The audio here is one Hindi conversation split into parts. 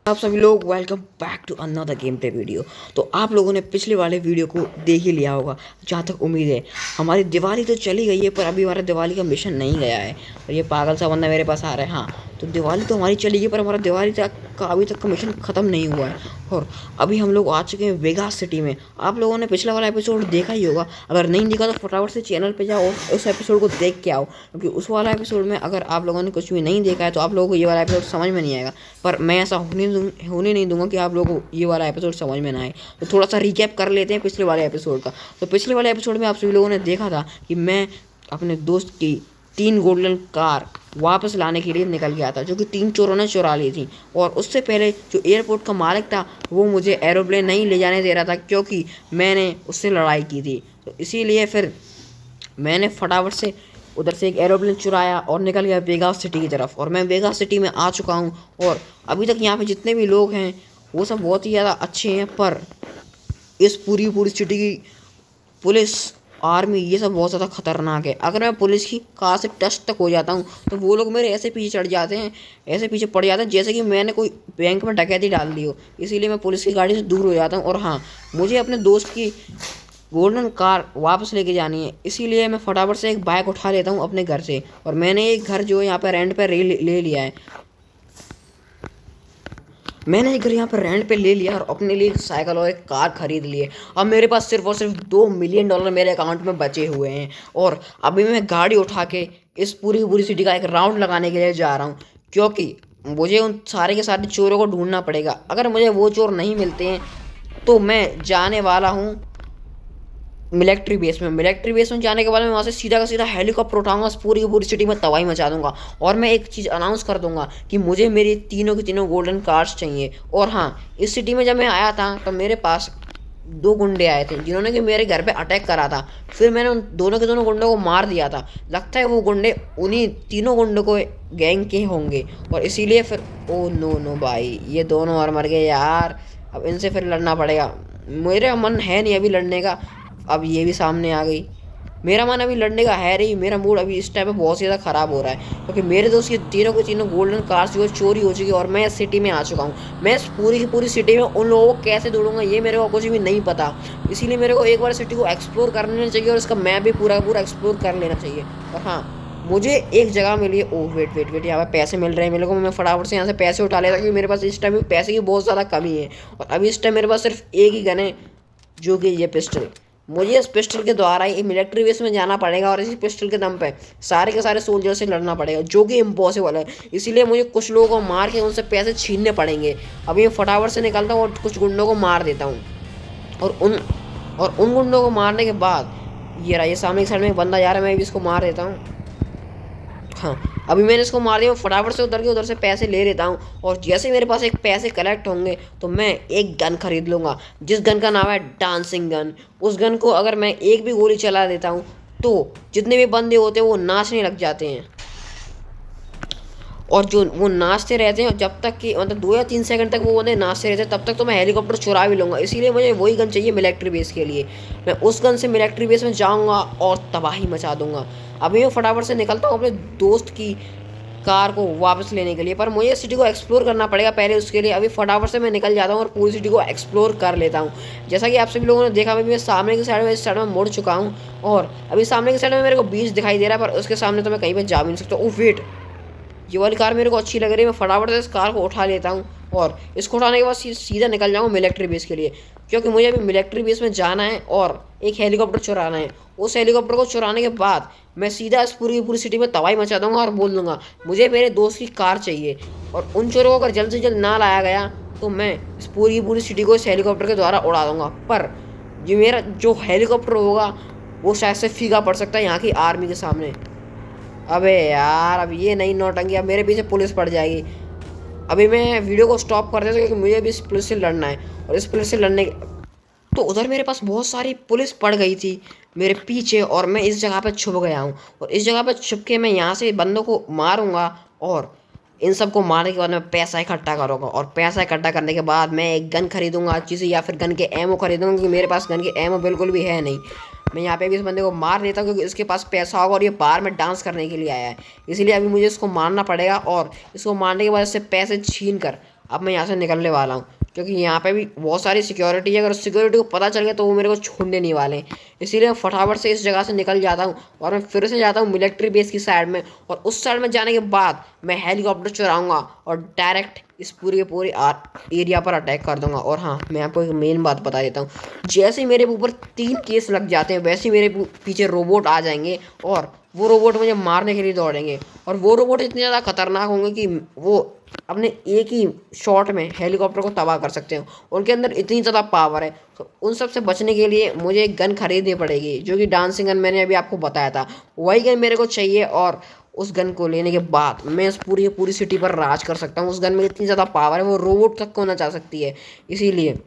आप सभी लोग welcome back to another game play video. तो आप लोगों ने पिछले वाले वीडियो को देख ही लिया होगा। जहाँ तक उम्मीद है हमारी दिवाली तो चली गई है, पर अभी हमारा दिवाली का मिशन नहीं गया है। और ये पागल सा बंदा मेरे पास आ रहा है। हाँ, तो दिवाली तो हमारी चली गई, पर हमारा दिवाली तक का अभी तक का मिशन ख़त्म नहीं हुआ है। और अभी हम लोग आ चुके हैं वेगास सिटी में। आप लोगों ने पिछला वाला एपिसोड देखा ही होगा। अगर नहीं देखा तो फटाफट से चैनल पर जाओ और उस एपिसोड को देख के आओ, क्योंकि उस वाला एपिसोड में अगर आप लोगों ने कुछ भी नहीं देखा है तो आप लोगों को ये वाला एपिसोड समझ में नहीं आएगा। पर मैं ऐसा होने नहीं दूंगा कि आप लोगों को ये वाला एपिसोड समझ में ना आए। तो थोड़ा सा रिकैप कर लेते हैं पिछले वाले एपिसोड का। तो पिछले वाले एपिसोड में आप सभी लोगों ने देखा था कि मैं अपने दोस्त की 3 गोल्डन कार वापस लाने के लिए निकल गया था, जो कि 3 चोरों ने चुरा ली थी। और उससे पहले जो एयरपोर्ट का मालिक था वो मुझे एरोप्लेन नहीं ले जाने दे रहा था, क्योंकि मैंने उससे लड़ाई की थी। तो इसीलिए फिर मैंने फटाफट से उधर से एक एरोप्लेन चुराया और निकल गया वेगास सिटी की तरफ। और मैं वेगास सिटी में आ चुका हूँ। और अभी तक यहाँ पे जितने भी लोग हैं वो सब बहुत ही ज़्यादा अच्छे हैं, पर इस पूरी सिटी की पुलिस, आर्मी, ये सब बहुत ज़्यादा खतरनाक है। अगर मैं पुलिस की कार से टच तक हो जाता हूँ तो वो लोग मेरे ऐसे पीछे चढ़ जाते हैं, ऐसे पीछे पड़ जाते हैं जैसे कि मैंने कोई बैंक में डकैती डाल दी हो। इसीलिए मैं पुलिस की गाड़ी से दूर हो जाता हूँ। और हाँ, मुझे अपने दोस्त की गोल्डन कार वापस लेके जानी है, इसीलिए मैं फटाफट से एक बाइक उठा लेता हूँ अपने घर से। और मैंने एक घर जो है यहाँ पर रेंट पर ले लिया है। मैंने एक घर यहाँ पर रेंट पे ले लिया और अपने लिए एक साइकिल और एक कार खरीद ली है। अब मेरे पास सिर्फ और सिर्फ $2 मिलियन मेरे अकाउंट में बचे हुए हैं। और अभी मैं गाड़ी उठा के इस पूरी सिटी का एक राउंड लगाने के लिए जा रहा हूँ, क्योंकि मुझे उन सारे के सारे चोरों को ढूंढना पड़ेगा। अगर मुझे वो चोर नहीं मिलते हैं तो मैं जाने वाला हूँ मिलिट्री बेस में जाने के बाद मैं वहाँ से सीधा का सीधा हेलीकॉप्टर उठाऊंगा, पूरी की पूरी सिटी में तबाही मचा दूंगा। और मैं एक चीज़ अनाउंस कर दूंगा कि मुझे मेरी तीनों की तीनों गोल्डन कार्स चाहिए। और हाँ, इस सिटी में जब मैं आया था तो मेरे पास 2 गुंडे आए थे जिन्होंने कि मेरे घर पे अटैक करा था। फिर मैंने उन दोनों के दोनों गुंडों को मार दिया था। लगता है वो गुंडे उन्हीं तीनों गुंडों को गैंग के होंगे, और इसीलिए फिर ओ नो भाई, ये दोनों और मर गए यार। अब इनसे फिर लड़ना पड़ेगा। मेरा मन है नहीं अभी लड़ने का। अब ये भी सामने आ गई। मेरा मन अभी लड़ने का है नहीं। मेरा मूड अभी इस टाइम पे बहुत ज़्यादा ख़राब हो रहा है, क्योंकि मेरे दोस्त की तीनों की तीनों गोल्डन कार्स जो है चोरी हो चुकी है और मैं इस सिटी में आ चुका हूँ। मैं इस पूरी की पूरी सिटी में उन लोगों को कैसे ढूंढूंगा ये मेरे को कुछ भी नहीं पता। इसीलिए मेरे को एक बार सिटी को एक्सप्लोर कर लेना चाहिए और इसका मैप भी पूरा एक्सप्लोर कर लेना चाहिए। और हाँ, मुझे एक जगह मिली है। ओह वेट, यहाँ पे पैसे मिल रहे हैं मेरे को। मैं फटाफट से यहाँ से पैसे उठा लेता, क्योंकि मेरे पास इस टाइम पैसे की बहुत ज़्यादा कमी है। और अभी इस टाइम मेरे पास सिर्फ एक ही गन है, जो कि ये पिस्टल। मुझे इस पिस्टल के द्वारा ही मिलिट्री बेस में जाना पड़ेगा और इसी पिस्टल के दम पे सारे के सारे सोल्जर से लड़ना पड़ेगा, जो कि इम्पॉसिबल है। इसीलिए मुझे कुछ लोगों को मार के उनसे पैसे छीनने पड़ेंगे। अभी मैं फटाफट से निकलता हूँ और कुछ गुंडों को मार देता हूँ। और उन गुंडों को मारने के बाद ये रहा, ये सामने की साइड में एक बंदा जा रहा है, मैं भी इसको मार देता हूँ। हाँ, अभी मैंने इसको मार दिया। फटाफट से उधर से पैसे ले लेता हूँ। और जैसे मेरे पास एक पैसे कलेक्ट होंगे तो मैं एक गन खरीद लूँगा, जिस गन का नाम है डांसिंग गन। उस गन को अगर मैं एक भी गोली चला देता हूँ तो जितने भी बंदे होते हैं वो नाचने लग जाते हैं। और जो वो नाचते रहते हैं, जब तक कि मतलब 2 या 3 सेकंड तक वो बंदे नाचते रहते हैं, तब तक तो मैं हेलीकॉप्टर चुरा भी लूँगा। इसीलिए मुझे वही गन चाहिए मिलिट्री बेस के लिए। मैं उस गन से मिलिट्री बेस में जाऊँगा और तबाही मचा दूँगा। अभी मैं फटाफट से निकलता हूँ अपने दोस्त की कार को वापस लेने के लिए, पर मुझे सिटी को एक्सप्लोर करना पड़ेगा पहले। उसके लिए अभी फटाफट से मैं निकल जाता हूँ और पूरी सिटी को एक्सप्लोर कर लेता हूँ। जैसा कि आप सभी लोगों ने देखा, मैं सामने की साइड में इस साइड में मुड़ चुका हूँ। और अभी सामने की साइड में मेरे को बीच दिखाई दे रहा है, पर उसके सामने तो मैं कहीं पर जा भी नहीं सकता। ओह वेट, ये वाली कार मेरे को अच्छी लग रही है। मैं फटाफट से इस कार को उठा लेता हूँ और इसको उठाने के बाद सीधा निकल जाऊँगा मिलिट्री बेस के लिए, क्योंकि मुझे अभी मिलिट्री बेस में जाना है और एक हेलीकॉप्टर चुराना है। उस हेलीकॉप्टर को चुराने के बाद मैं सीधा इस पूरी सिटी में तबाही मचा दूंगा और बोल दूंगा मुझे मेरे दोस्त की कार चाहिए। और उन चोरों को अगर जल्द से जल्द ना लाया गया तो मैं इस पूरी सिटी को इस हेलीकॉप्टर के द्वारा उड़ा दूंगा। पर ये मेरा जो हेलीकॉप्टर होगा वो शायद से फीका पड़ सकता है यहाँ की आर्मी के सामने। अबे यार, अब ये नहीं नौटंकी, अब मेरे पीछे पुलिस पड़ जाएगी। अभी मैं वीडियो को स्टॉप कर देता हूँ, क्योंकि मुझे भी इस पुलिस से लड़ना है। और इस पुलिस से लड़ने तो उधर मेरे पास बहुत सारी पुलिस पड़ गई थी मेरे पीछे, और मैं इस जगह पर छुप गया हूँ। और इस जगह पर छुप के मैं यहाँ से बंदों को मारूंगा और इन सबको मारने के बाद मैं पैसा इकट्ठा करूँगा। और पैसा इकट्ठा करने के बाद मैं एक गन खरीदूंगा अच्छी सी, या फिर गन के एमओ खरीदूंगा, क्योंकि मेरे पास गन के एमओ बिल्कुल भी है नहीं। मैं यहाँ पे भी इस बंदे को मार देता हूँ, क्योंकि इसके पास पैसा होगा और ये बार में डांस करने के लिए आया है। इसीलिए अभी मुझे इसको मारना पड़ेगा और इसको मारने के बाद इससे पैसे छीन कर अब मैं यहाँ से निकलने वाला हूँ, क्योंकि यहाँ पे भी बहुत सारी सिक्योरिटी है। अगर सिक्योरिटी को पता चल गया तो वो मेरे को छोड़ने नहीं वाले हैं। इसीलिए मैं फटाफट से इस जगह से निकल जाता हूँ और मैं फिर से जाता हूँ मिलिट्री बेस की साइड में। और उस साइड में जाने के बाद मैं हेलीकॉप्टर चुराऊँगा और डायरेक्ट इस पूरी के पूरी एरिया पर अटैक कर दूंगा। और हाँ, मैं आपको एक मेन बात बता देता हूँ, जैसे ही मेरे ऊपर 3 केस लग जाते हैं वैसे ही मेरे पीछे रोबोट आ जाएंगे और वो रोबोट मुझे मारने के लिए दौड़ेंगे। और वो रोबोट इतने ज़्यादा खतरनाक होंगे कि वो अपने एक ही शॉट में हेलीकॉप्टर को तबाह कर सकते हो। उनके अंदर इतनी ज़्यादा पावर है। तो उन सब से बचने के लिए मुझे एक गन खरीदनी पड़ेगी, जो कि डांसिंग गन मैंने अभी आपको बताया था, वही गन मेरे को चाहिए। और उस गन को लेने के बाद मैं इस पूरी सिटी पर राज कर सकता हूँ। उस गन में इतनी ज़्यादा पावर है, वो रोबोट तक को नचा सकती है। इसीलिए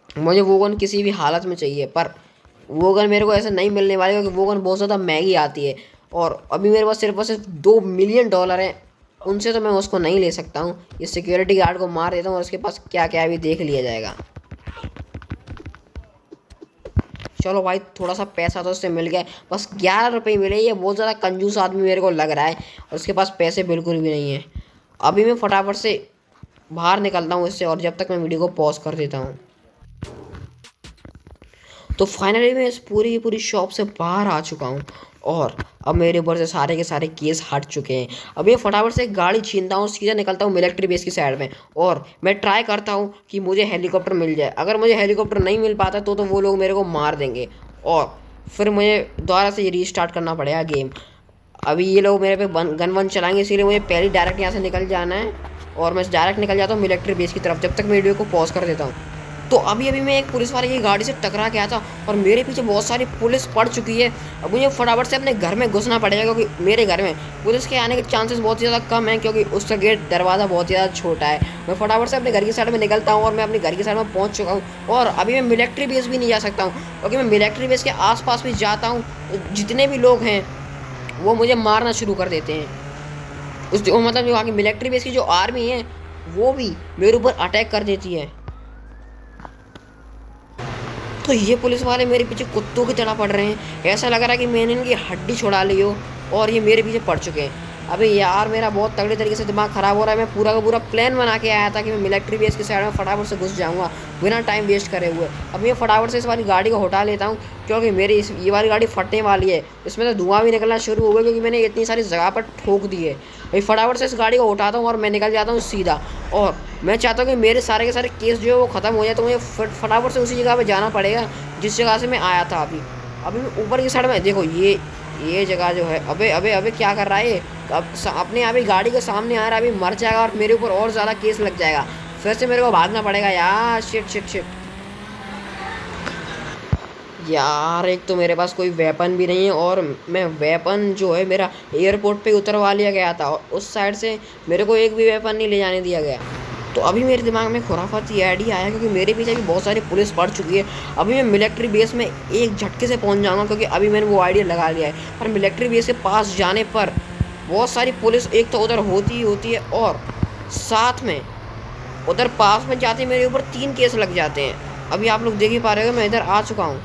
मुझे वो गन किसी भी हालत में चाहिए। पर वो गन मेरे को ऐसे नहीं मिलने वाली, क्योंकि वो गन बहुत ज़्यादा महंगी आती है और अभी मेरे पास सिर्फ और सिर्फ $2 मिलियन है। उनसे तो मैं उसको नहीं ले सकता हूँ। ये सिक्योरिटी गार्ड को मार देता हूँ और उसके पास क्या क्या अभी देख लिया जाएगा। चलो भाई, थोड़ा सा पैसा तो उससे मिल गया, बस 11 रुपये मिले। ये बहुत ज़्यादा कंजूस आदमी मेरे को लग रहा है और उसके पास पैसे बिल्कुल भी नहीं है। अभी मैं फटाफट से बाहर निकलता हूँ इससे, और जब तक मैं वीडियो को पॉज कर देता हूँ। तो फाइनली मैं इस पूरी की पूरी शॉप से बाहर आ चुका हूँ और अब मेरे ऊपर से सारे के सारे केस हट चुके हैं। अब ये फटाफट से गाड़ी छीनता हूँ, सीधा निकलता हूँ मिलिट्री बेस की साइड में और मैं ट्राई करता हूँ कि मुझे हेलीकॉप्टर मिल जाए। अगर मुझे हेलीकॉप्टर नहीं मिल पाता तो वो लोग मेरे को मार देंगे और फिर मुझे दोबारा से रीस्टार्ट करना पड़ेगा गेम। अभी ये लोग मेरे पे गन वन चलाएंगे, इसीलिए मुझे पहले डायरेक्ट यहाँ से निकल जाना है और मैं डायरेक्ट निकल जाता हूँ मिलिट्री बेस की तरफ। जब तक मैं वीडियो को पॉज कर देता हूँ, तो अभी मैं एक पुलिस वाले की गाड़ी से टकरा के आया था और मेरे पीछे बहुत सारी पुलिस पड़ चुकी है। अब मुझे फटाफट से अपने घर में घुसना पड़ेगा, क्योंकि मेरे घर में पुलिस के आने के चांसेस बहुत ही ज़्यादा कम हैं, क्योंकि उसका गेट दरवाज़ा बहुत ही ज़्यादा छोटा है। मैं फटाफट से अपने घर की साइड में निकलता हूँ और मैं अपने घर की साइड में पहुँच चुका हूँ। और अभी मैं मिलिट्री बेस भी नहीं जा सकता हूँ, क्योंकि मैं मिलिट्री बेस के आसपास भी जाता हूँ जितने भी लोग हैं वो मुझे मारना शुरू कर देते हैं। उस जो मतलब जो आगे मिलिट्री बेस की जो आर्मी है वो भी मेरे ऊपर अटैक कर देती है। तो ये पुलिस वाले मेरे पीछे कुत्तों की तरह पड़ रहे हैं। ऐसा लग रहा है कि मैंने इनकी हड्डी छुड़ा ली हो और ये मेरे पीछे पड़ चुके हैं। अबे यार, मेरा बहुत तगड़े तरीके से दिमाग ख़राब हो रहा है। मैं पूरा का पूरा प्लान बना के आया था कि मैं मिलिट्री बेस की साइड में फटाफट से घुस जाऊंगा बिना टाइम वेस्ट करे हुए। अब मैं फटाफट से इस वाली गाड़ी को हटा लेता हूँ, क्योंकि मेरी ये वाली गाड़ी फटने वाली है। इसमें तो धुआं भी निकलना शुरू हो गया, क्योंकि मैंने इतनी सारी जगह पर ठोक दी है। भाई फटाफट से इस गाड़ी को उठाता हूँ और मैं निकल जाता हूँ सीधा। और मैं चाहता हूँ कि मेरे सारे के सारे केस जो है वो ख़त्म हो जाए। तो मुझे फटाफट से उसी जगह पे जाना पड़ेगा जिस जगह से मैं आया था। अभी मैं ऊपर की साइड में देखो, ये जगह जो है। अबे अबे अबे क्या कर रहा है ये? अब अपने आप ही गाड़ी के सामने आ रहा है, अभी मर जाएगा और मेरे ऊपर और ज़्यादा केस लग जाएगा। फिर से मेरे को भागना पड़ेगा यार। शिट शिट शिट यार, एक तो मेरे पास कोई वेपन भी नहीं है और मैं वेपन जो है मेरा एयरपोर्ट पे उतरवा लिया गया था और उस साइड से मेरे को एक भी वेपन नहीं ले जाने दिया गया। तो अभी मेरे दिमाग में खुराफाती आइडिया आया, क्योंकि मेरे पीछे भी बहुत सारी पुलिस पड़ चुकी है। अभी मैं मिलिट्री बेस में एक झटके से पहुंच जाऊंगा, क्योंकि अभी मैंने वो आइडिया लगा लिया है। पर मिलिट्री बेस के पास जाने पर बहुत सारी पुलिस एक तो उधर होती ही होती है और साथ में उधर पास में जाते मेरे ऊपर 3 केस लग जाते हैं। अभी आप लोग देख ही पा रहे हो, मैं इधर आ चुका हूँ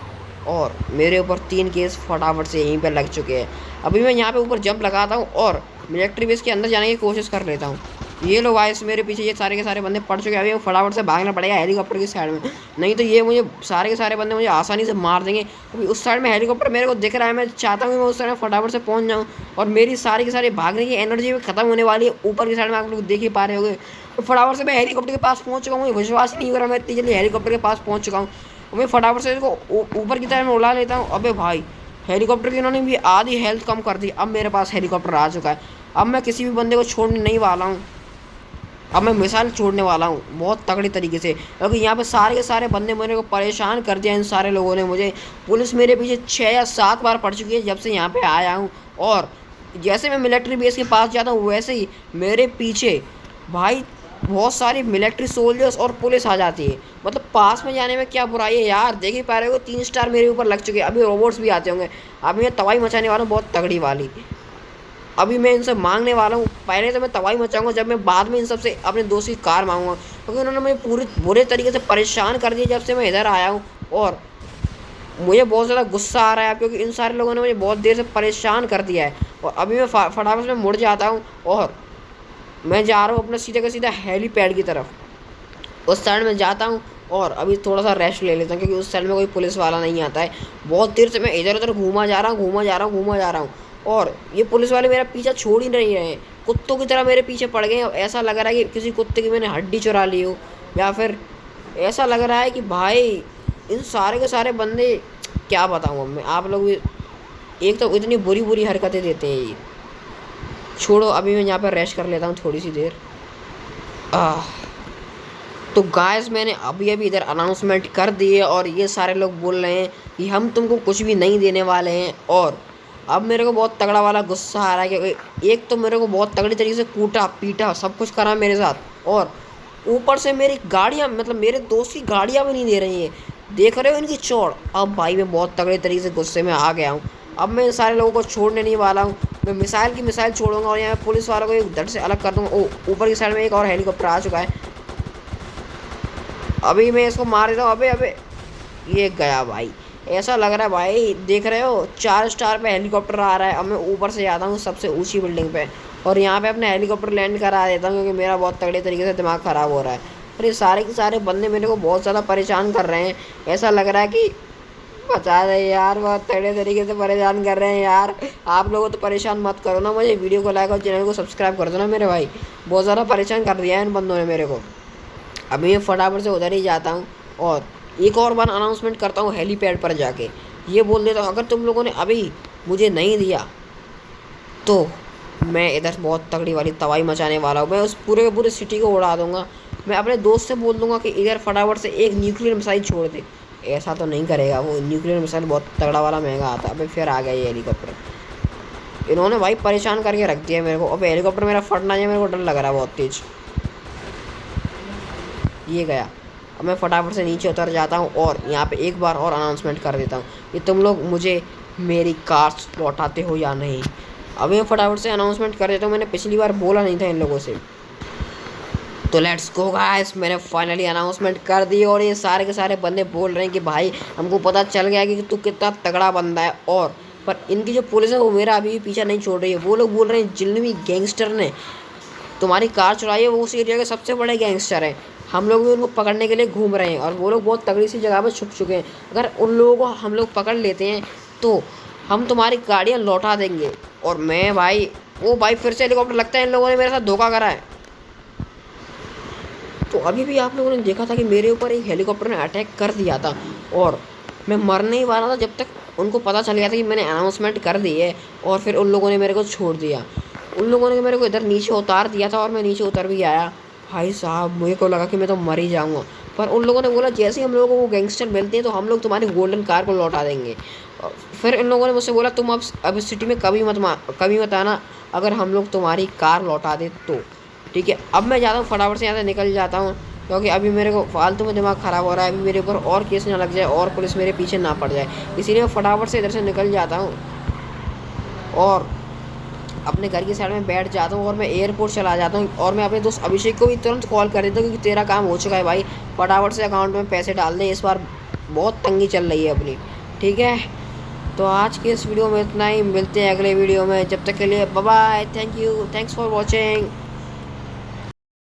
और मेरे ऊपर 3 केस फटाफट से यहीं पर लग चुके हैं। अभी मैं यहाँ पे ऊपर जंप लगाता हूँ और मिलिट्री बेस के अंदर जाने की कोशिश कर लेता हूँ। ये लोग आए मेरे पीछे, ये सारे के सारे बंदे पड़ चुके हैं। अभी फटाफट से भागना पड़ेगा हेलीकॉप्टर की साइड में, नहीं तो ये मुझे सारे के सारे बंदे मुझे आसानी से मार देंगे। अभी उस साइड में हेलीकॉप्टर मेरे को दिख रहा है, मैं चाहता हूँ कि मैं उस साइड में फटाफट से पहुँच जाऊँ और मेरी सारी की सारी भागने की एनर्जी भी खत्म होने वाली है। ऊपर की साइड में आप लोग देख ही पा रहे होंगे। तो फटाफट से मैं हेलीकॉप्टर के पास पहुँच चुका हूँ। मुझे विश्वास ही नहीं हो रहा मैं इतनी जल्दी हेलीकॉप्टर के पास पहुँच चुका हूँ। मैं फटाफट से इसको ऊपर की तरफ में उड़ा लेता हूँ। अबे भाई, हेलीकॉप्टर की इन्होंने भी आधी हेल्थ कम कर दी। अब मेरे पास हेलीकॉप्टर आ चुका है। अब मैं किसी भी बंदे को छोड़ने नहीं वाला हूँ। अब मैं मिसाइल छोड़ने वाला हूँ बहुत तगड़ी तरीके से, क्योंकि यहाँ पे सारे के सारे बंदे मेरे को परेशान कर दिया। इन सारे लोगों ने मुझे, पुलिस मेरे पीछे 6 या 7 बार पड़ चुकी है जब से यहाँ पे आया हूँ। और जैसे मैं मिलिट्री बेस के पास जाता हूँ वैसे ही मेरे पीछे भाई बहुत सारी मिलिट्री सोल्जर्स और पुलिस आ जाती है। मतलब पास में जाने में क्या बुराई है यार। देख ही पा रहे हो 3 स्टार मेरे ऊपर लग चुके हैं। अभी रोबोट्स भी आते होंगे। अभी मैं तबाही मचाने वाला हूँ बहुत तगड़ी वाली। अभी मैं इनसे मांगने वाला हूँ। पहले तो मैं तबाही मचाऊंगा, जब मैं बाद में इन सब से अपने दोस्त की कार मांगूंगा, क्योंकि उन्होंने मुझे पूरे बुरे तरीके से परेशान कर दिया जब से मैं इधर आया हूँ। और मुझे बहुत ज़्यादा गुस्सा आ रहा है, क्योंकि इन सारे लोगों ने मुझे बहुत देर से परेशान कर दिया है। और अभी मैं फटाफट से मुड़ जाता हूँ और मैं जा रहा हूँ अपना सीधा का सीधा हेलीपैड की तरफ। उस साइड में जाता हूँ और अभी थोड़ा सा रेस्ट ले लेता हूँ, क्योंकि उस साइड में कोई पुलिस वाला नहीं आता है। बहुत देर से मैं इधर उधर घूमा जा रहा हूँ, और ये पुलिस वाले मेरा पीछा छोड़ ही नहीं रहे हैं। कुत्तों की तरह मेरे पीछे पड़ गए हैं। ऐसा लग रहा है कि किसी कुत्ते की मैंने हड्डी चुरा ली हो, या फिर ऐसा लग रहा है कि भाई इन सारे के सारे बंदे, क्या बताऊँ अब मैं आप लोग भी। एक तो इतनी बुरी बुरी हरकतें देते हैं ये। छोड़ो, अभी मैं यहाँ पर रेस्ट कर लेता हूँ थोड़ी सी देर। तो गाइस, मैंने अभी अभी इधर अनाउंसमेंट कर दी है और ये सारे लोग बोल रहे हैं कि हम तुमको कुछ भी नहीं देने वाले हैं। और अब मेरे को बहुत तगड़ा वाला गुस्सा आ रहा है, क्योंकि एक तो मेरे को बहुत तगड़ी तरीके से कूटा पीटा सब कुछ करा मेरे साथ, और ऊपर से मेरी गाड़ियाँ, मतलब मेरे दोस्त की गाड़ियाँ भी नहीं दे रही हैं। देख रहे हो इनकी चौड़। अब भाई मैं बहुत तगड़े तरीके से गुस्से में आ गया हूँ। अब मैं इन सारे लोगों को छोड़ने नहीं वाला हूँ। मैं मिसाइल की मिसाइल छोड़ूंगा और यहाँ पुलिस वालों को एक धड़ से अलग कर दूँगा। ऊपर की साइड में एक और हेलीकॉप्टर आ चुका है। अभी मैं इसको मार देता हूँ। अबे अबे, ये गया भाई। ऐसा लग रहा है भाई, देख रहे हो 4 स्टार पे हेलीकॉप्टर आ रहा है। अब मैं ऊपर से जाता हूँ सबसे ऊंची बिल्डिंग पे और यहाँ पे अपने हेलीकॉप्टर लैंड करा देता हूँ, क्योंकि मेरा बहुत तगड़े तरीके से दिमाग ख़राब हो रहा है। और ये सारे के सारे बंदे मेरे को बहुत ज़्यादा परेशान कर रहे हैं। ऐसा लग रहा है कि बता दे यार, बहुत तगड़े तरीके से परेशान कर रहे हैं यार। आप लोगों तो परेशान मत करो ना मुझे। वीडियो को लाइक और चैनल को सब्सक्राइब कर दो ना मेरे भाई। बहुत ज़्यादा परेशान कर दिया है इन बंदों ने मेरे को। अभी मैं फटाफट से उधर ही जाता हूँ और एक और बार अनाउंसमेंट करता हूँ हेलीपैड पर जाके। ये बोल देता हूँ, अगर तुम लोगों ने अभी मुझे नहीं दिया तो मैं इधर बहुत तगड़ी वाली तबाही मचाने वाला हूँ। मैं उस पूरे के पूरे सिटी को उड़ा दूँगा। मैं अपने दोस्त से बोल दूँगा कि इधर फटाफट से एक न्यूक्लियर मिसाइल छोड़ दे। ऐसा तो नहीं करेगा वो, न्यूक्लियर मिसाइल बहुत तगड़ा वाला महंगा आता है। अभी फिर आ गया ये हेलीकॉप्टर। इन्होंने भाई परेशान करके रख दिया मेरे को। अब हेलीकॉप्टर मेरा फट ना जाए, मेरे को डर लग रहा है बहुत तेज़। ये गया। अब मैं फटाफट से नीचे उतर जाता हूँ और यहाँ पे एक बार और अनाउंसमेंट कर देता हूँ कि तुम लोग मुझे मेरी कार्स लौटाते हो या नहीं। अभी मैं फटाफट से अनाउंसमेंट कर देता हूँ। मैंने पिछली बार बोला नहीं था इन लोगों से। तो लेट्स गो गाइस, मैंने फाइनली अनाउंसमेंट कर दी और ये सारे के सारे बंदे बोल रहे हैं कि भाई हमको पता चल गया कि तू कितना तगड़ा बंदा है। और पर इनकी जो पुलिस है वो मेरा अभी भी पीछा नहीं छोड़ रही है। वो लोग बोल रहे हैं जिन भी गैंगस्टर ने तुम्हारी कार चुराई है वो उस एरिया के सबसे बड़े गैंगस्टर हैं। हम लोग भी उनको पकड़ने के लिए घूम रहे हैं और वो लोग बहुत तगड़ी सी जगह पर छुप चुके हैं। अगर उन लोगों को हम लोग पकड़ लेते हैं तो हम तुम्हारी गाड़ियाँ लौटा देंगे। और मैं भाई, वो भाई फिर से हेलीकॉप्टर, लगता है इन लोगों ने मेरे साथ धोखा करा है। तो अभी भी आप लोगों ने देखा था कि मेरे ऊपर एक हेलीकॉप्टर ने अटैक कर दिया था और मैं मरने ही वाला था जब तक उनको पता चल गया था कि मैंने अनाउंसमेंट कर दी है। और फिर उन लोगों ने मेरे को छोड़ दिया। उन लोगों ने मेरे को इधर नीचे उतार दिया था और मैं नीचे उतर भी आया। भाई साहब, मुझे को लगा कि मैं तो मर ही जाऊँगा। पर उन लोगों ने बोला जैसे ही हम लोगों को वो गैंगस्टर मिलते हैं तो हम लोग तुम्हारी गोल्डन कार को लौटा देंगे। फिर इन लोगों ने मुझसे बोला तुम अब इस सिटी में कभी मत आना अगर हम लोग तुम्हारी कार लौटा दें तो। ठीक है, अब मैं जाता हूँ, फटाफट से यहाँ से निकल जाता हूँ, क्योंकि अभी मेरे को फालतू में दिमाग ख़राब हो रहा है। अभी मेरे ऊपर और केस ना लग जाए और पुलिस मेरे पीछे ना पड़ जाए, इसीलिए मैं फटाफट से इधर से निकल जाता हूँ और अपने घर की साइड में बैठ जाता हूँ और मैं एयरपोर्ट चला जाता हूँ। और मैं अपने दोस्त अभिषेक को भी तुरंत कॉल कर देता हूँ, क्योंकि तेरा काम हो चुका है भाई, फटाफट से अकाउंट में पैसे डाल दें, इस बार बहुत तंगी चल रही है अपनी। ठीक है, तो आज के इस वीडियो में इतना ही। मिलते हैं अगले वीडियो में, जब तक के लिए bye bye. Thanks for watching.